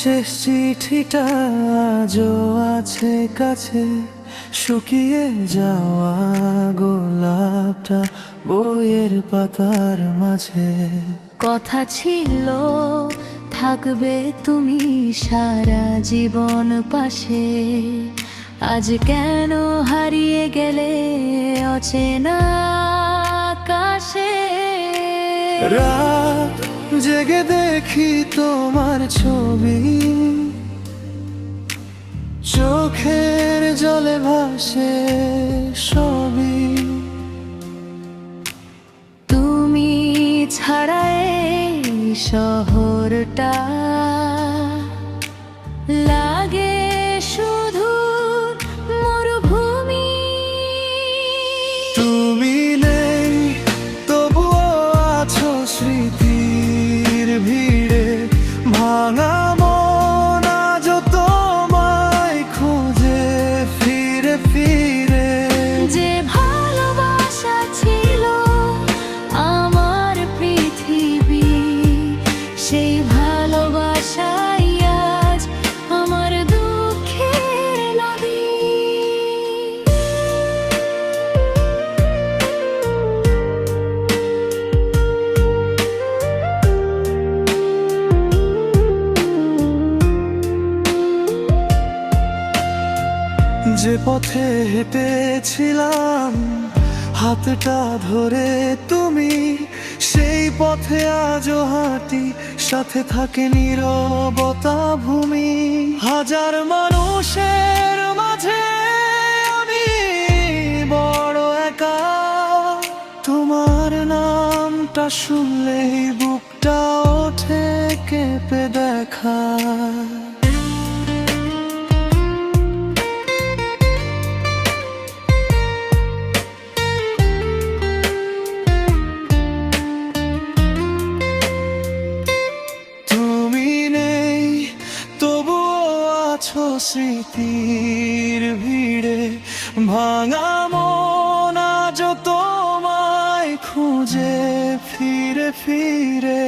শেষ চিঠিটা আজও আছে কাছে, শুকিয়ে যাওয়া গোলাপটা বইয়ের পাতার মাঝে। কথা ছিল থাকবে তুমি সারা জীবন পাশে, আজ কেন হারিয়ে গেলে অচেনা আকাশে। রাত জেগে দেখি তোমার ছবি, চোখের জলে ভাসে সবই। তুমি ছাড়া এই শহরটা লাগে শুধু মরুভূমি। তুমি নেই তবুও আছো স্মৃতির ভিড়ে, ভাঙা মন আজ তোমায় খুঁজে ফিরে ফিরে। যে ভালোবাসা ছিল আমার পৃথিবী, সেই ভালোবাসাই আজ আমার দুঃখের নদী। যে পথে হেঁটেছিলাম হাতটা ধরে তুমি, সেই পথে আজও হাঁটি, সাথে থাকে নীরবতা ভূমি। হাজার মানুষের মাঝে আমি বড় একা, তোমার নামটা শুনলেই বুকটা ওঠে কেঁপে দেখা। স্মৃতির ভিড়ে, ভাঙা মন আজ তোমায় খুঁজে ফিরে ফিরে।